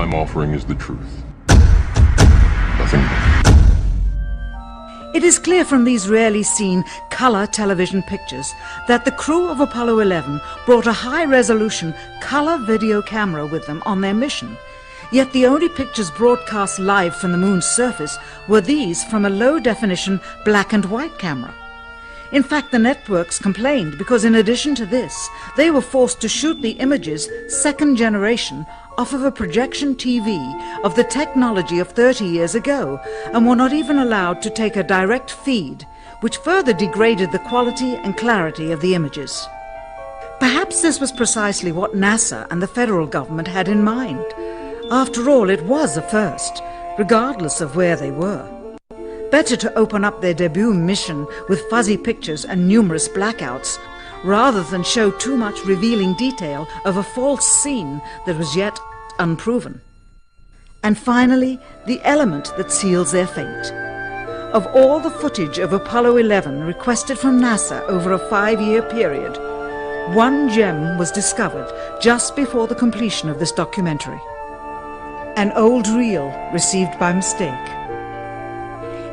I'm offering is the truth. Nothing more. It is clear from these rarely seen color television pictures that the crew of Apollo 11 brought a high-resolution color video camera with them on their mission. Yet the only pictures broadcast live from the moon's surface were these from a low-definition black and white camera. In fact, the networks complained because in addition to this, they were forced to shoot the images, second generation, off of a projection TV of the technology of 30 years ago, and were not even allowed to take a direct feed, which further degraded the quality and clarity of the images. Perhaps this was precisely what NASA and the federal government had in mind. After all, it was a first, regardless of where they were. Better to open up their debut mission with fuzzy pictures and numerous blackouts, rather than show too much revealing detail of a false scene that was yet unproven. And finally, the element that seals their fate. Of all the footage of Apollo 11 requested from NASA over a 5-year period, one gem was discovered just before the completion of this documentary. An old reel received by mistake.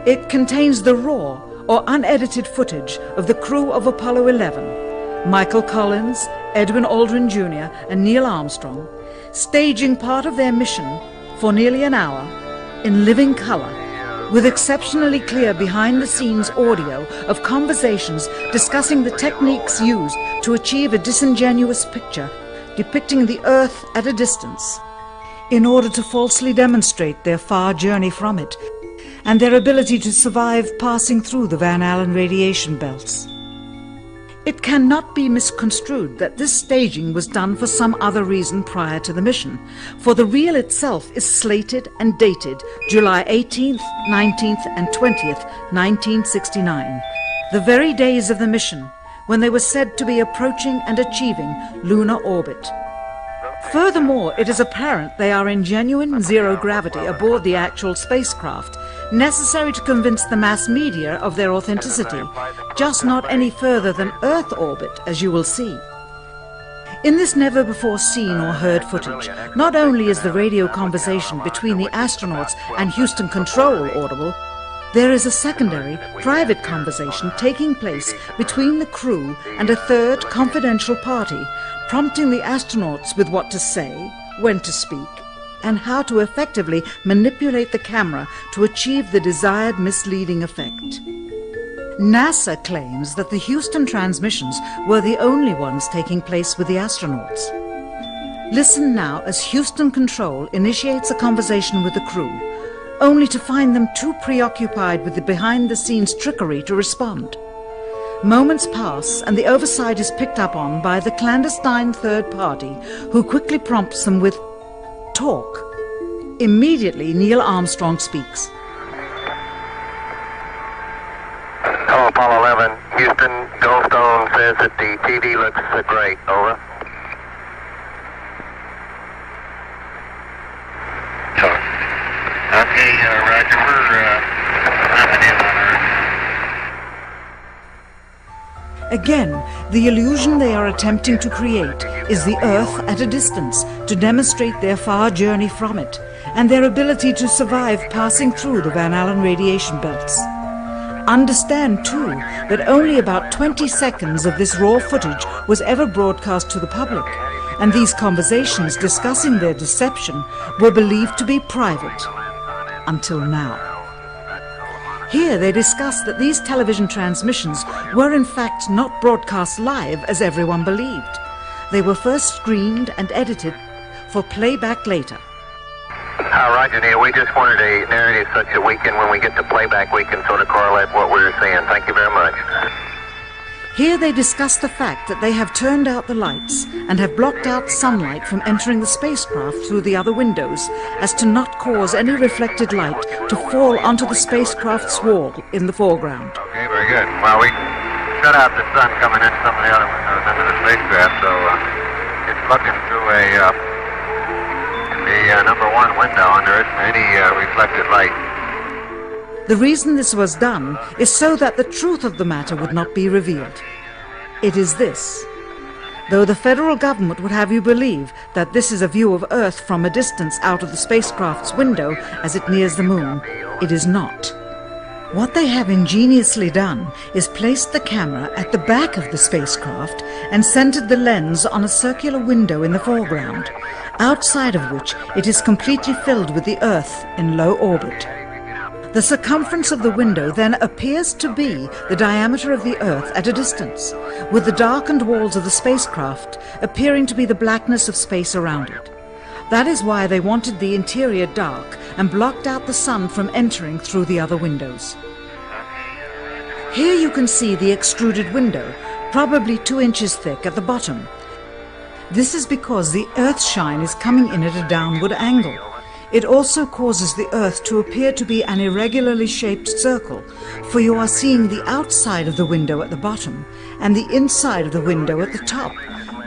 It contains the raw or unedited footage of the crew of Apollo 11, Michael Collins, Edwin Aldrin Jr. and Neil Armstrong, staging part of their mission for nearly an hour in living color, with exceptionally clear behind-the-scenes audio of conversations discussing the techniques used to achieve a disingenuous picture depicting the Earth at a distance, in order to falsely demonstrate their far journey from it and their ability to survive passing through the Van Allen radiation belts. It cannot be misconstrued that this staging was done for some other reason prior to the mission, for the reel itself is slated and dated July 18th, 19th and 20th, 1969, the very days of the mission when they were said to be approaching and achieving lunar orbit. Furthermore, it is apparent they are in genuine zero gravity aboard the actual spacecraft, necessary to convince the mass media of their authenticity, just not any further than Earth orbit, as you will see. In this never-before-seen or heard footage, not only is the radio conversation between the astronauts and Houston Control audible, there is a secondary, private conversation taking place between the crew and a third confidential party, prompting the astronauts with what to say, when to speak, and how to effectively manipulate the camera to achieve the desired misleading effect. NASA claims that the Houston transmissions were the only ones taking place with the astronauts. Listen now as Houston Control initiates a conversation with the crew, only to find them too preoccupied with the behind-the-scenes trickery to respond. Moments pass and the oversight is picked up on by the clandestine third party, who quickly prompts them with talk. Immediately, Neil Armstrong speaks. Hello, Apollo 11. Houston, Goldstone says that the TV looks great. Over. Okay, Roger. We're coming in on Earth. Again, the illusion they are attempting to create is the Earth at a distance to demonstrate their far journey from it and their ability to survive passing through the Van Allen radiation belts. Understand, too, that only about 20 seconds of this raw footage was ever broadcast to the public, and these conversations discussing their deception were believed to be private, until now. Here they discuss that these television transmissions were in fact not broadcast live as everyone believed. They were first screened and edited for playback later. Roger, Neil. We just wanted a narrative such that we can, when we get to playback, we can sort of correlate what we were saying. Thank you very much. Here they discuss the fact that they have turned out the lights and have blocked out sunlight from entering the spacecraft through the other windows, as to not cause any reflected light to fall onto the spacecraft's wall in the foreground. Okay, very good. Well, we shut out the sun coming in some of the other windows into the spacecraft, so it's looking through the number one window under it, any reflected light. The reason this was done is so that the truth of the matter would not be revealed. It is this. though the federal government would have you believe that this is a view of Earth from a distance out of the spacecraft's window as it nears the moon, it is not. What they have ingeniously done is placed the camera at the back of the spacecraft and centered the lens on a circular window in the foreground, outside of which it is completely filled with the Earth in low orbit. The circumference of the window then appears to be the diameter of the Earth at a distance, with the darkened walls of the spacecraft appearing to be the blackness of space around it. That is why they wanted the interior dark and blocked out the sun from entering through the other windows. Here you can see the extruded window, probably 2 inches thick at the bottom. This is because the Earth's shine is coming in at a downward angle. It also causes the Earth to appear to be an irregularly shaped circle, for you are seeing the outside of the window at the bottom and the inside of the window at the top,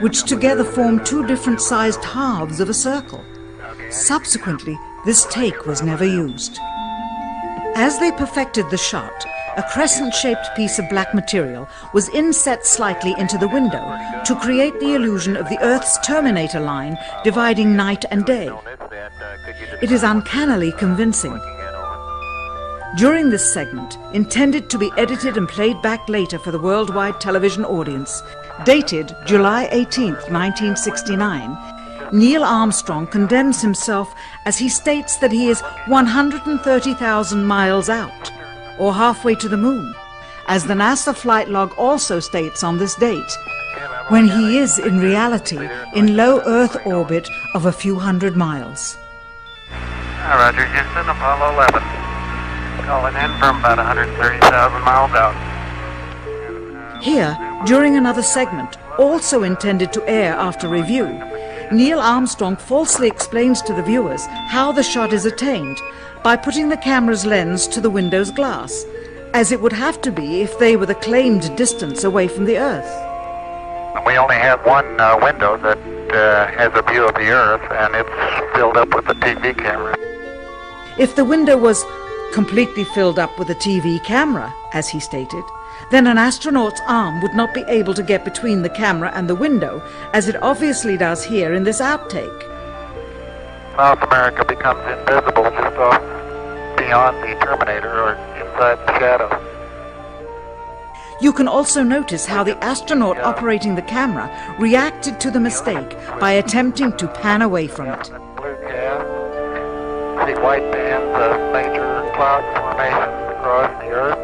which together form 2 different sized halves of a circle. Subsequently, this take was never used. As they perfected the shot, a crescent-shaped piece of black material was inset slightly into the window to create the illusion of the Earth's terminator line dividing night and day. It is uncannily convincing. During this segment, intended to be edited and played back later for the worldwide television audience, dated July 18, 1969, Neil Armstrong condemns himself as he states that he is 130,000 miles out, or halfway to the moon, as the NASA flight log also states on this date, when he is in reality in low Earth orbit of a few hundred miles. Roger, Houston, Apollo 11. Calling in from about 130,000 miles out. Here, during another segment, also intended to air after review, Neil Armstrong falsely explains to the viewers how the shot is attained by putting the camera's lens to the window's glass, as it would have to be if they were the claimed distance away from the Earth. We only have one window that has a view of the Earth, and it's filled up with the TV camera. If the window was completely filled up with a TV camera, as he stated, then an astronaut's arm would not be able to get between the camera and the window, as it obviously does here in this outtake. South America becomes invisible just off beyond the Terminator or inside the shadow. You can also notice how the astronaut operating the camera reacted to the mistake by attempting to pan away from it. Blue gas, see white bands of major cloud formations across the Earth.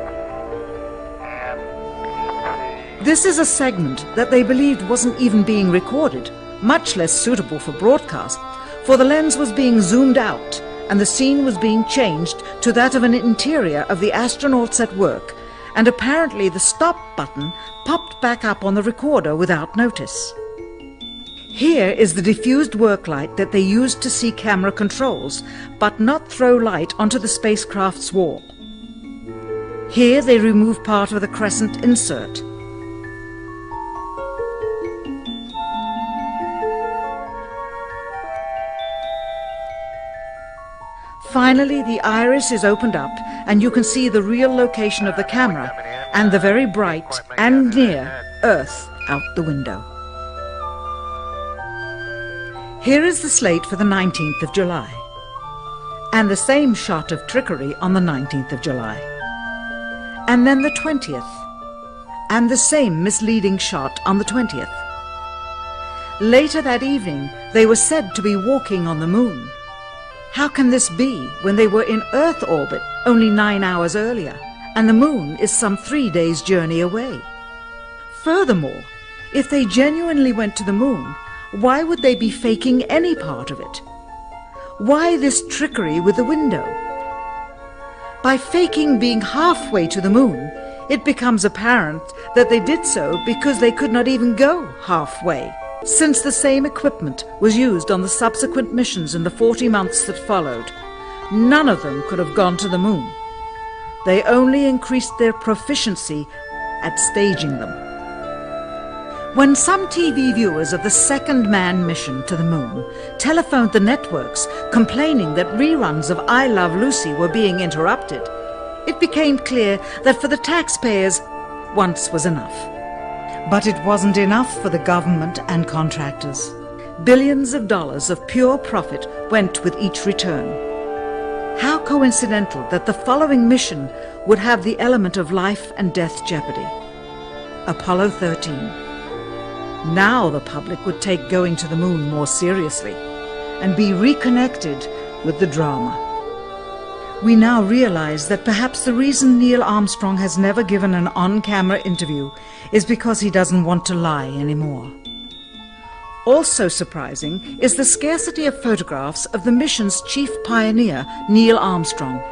This is a segment that they believed wasn't even being recorded, much less suitable for broadcast, for the lens was being zoomed out and the scene was being changed to that of an interior of the astronauts at work, and apparently the stop button popped back up on the recorder without notice. Here is the diffused work light that they used to see camera controls, but not throw light onto the spacecraft's wall. Here they remove part of the crescent insert. Finally, the iris is opened up and you can see the real location of the camera and the very bright and near Earth out the window. Here is the slate for the 19th of July, and the same shot of trickery on the 19th of July, and then the 20th, and the same misleading shot on the 20th. Later that evening, they were said to be walking on the moon. How can this be when they were in Earth orbit only 9 hours earlier, and the moon is some 3 days' journey away? Furthermore, if they genuinely went to the moon, why would they be faking any part of it? Why this trickery with the window? By faking being halfway to the moon, it becomes apparent that they did so because they could not even go halfway, since the same equipment was used on the subsequent missions in the 40 months that followed. None of them could have gone to the moon. They only increased their proficiency at staging them. When some TV viewers of the second manned mission to the moon telephoned the networks complaining that reruns of I Love Lucy were being interrupted, it became clear that for the taxpayers, once was enough. But it wasn't enough for the government and contractors. Billions of dollars of pure profit went with each return. How coincidental that the following mission would have the element of life and death jeopardy. Apollo 13. Now the public would take going to the moon more seriously and be reconnected with the drama. We now realize that perhaps the reason Neil Armstrong has never given an on-camera interview is because he doesn't want to lie anymore. Also surprising is the scarcity of photographs of the mission's chief pioneer, Neil Armstrong,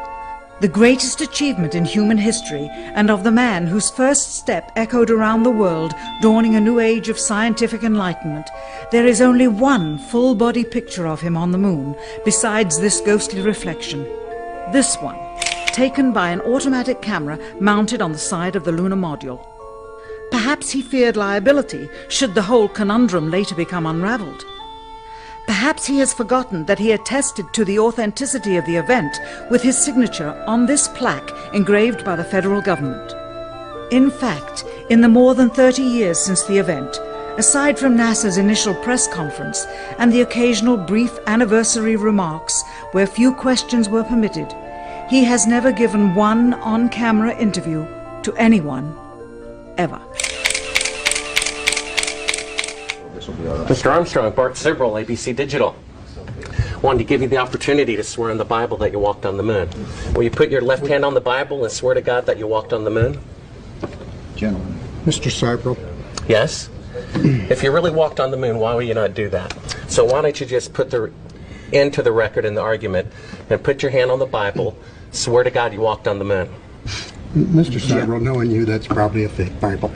the greatest achievement in human history, and of the man whose first step echoed around the world, dawning a new age of scientific enlightenment. There is only one full-body picture of him on the moon, besides this ghostly reflection. This one, taken by an automatic camera mounted on the side of the lunar module. Perhaps he feared liability should the whole conundrum later become unraveled. Perhaps he has forgotten that he attested to the authenticity of the event with his signature on this plaque engraved by the federal government. In fact, in the more than 30 years since the event, aside from NASA's initial press conference and the occasional brief anniversary remarks where few questions were permitted, he has never given one on-camera interview to anyone, ever. Mr. Armstrong, Bart Sibrel, ABC Digital. Wanted to give you the opportunity to swear on the Bible that you walked on the moon. Will you put your left hand on the Bible and swear to God that you walked on the moon? Gentlemen. Mr. Sibrel. Yes? If you really walked on the moon, why would you not do that? So why don't you just put the into the record in the argument and put your hand on the Bible, swear to God you walked on the moon. Mr. Sibrel, knowing you, that's probably a fake Bible.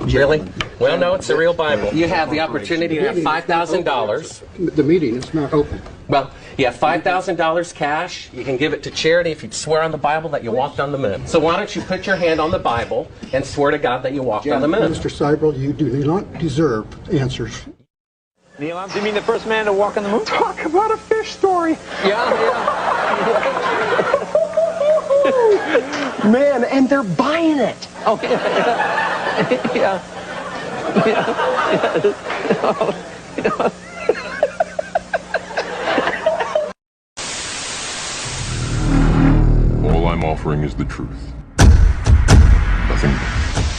Really? Well, no, it's a real Bible. You have the opportunity to have $5,000. The meeting is not open. Well, you have $5,000 cash. You can give it to charity if you swear on the Bible that you walked on the moon. So why don't you put your hand on the Bible and swear to God that you walked on the moon? Mr. Sibrel, you do not deserve answers. Neil Armstrong, you mean the first man to walk on the moon? Talk about a fish story. Yeah. Man, and they're buying it. Oh, yeah. Yeah. All I'm offering is the truth. Nothing more.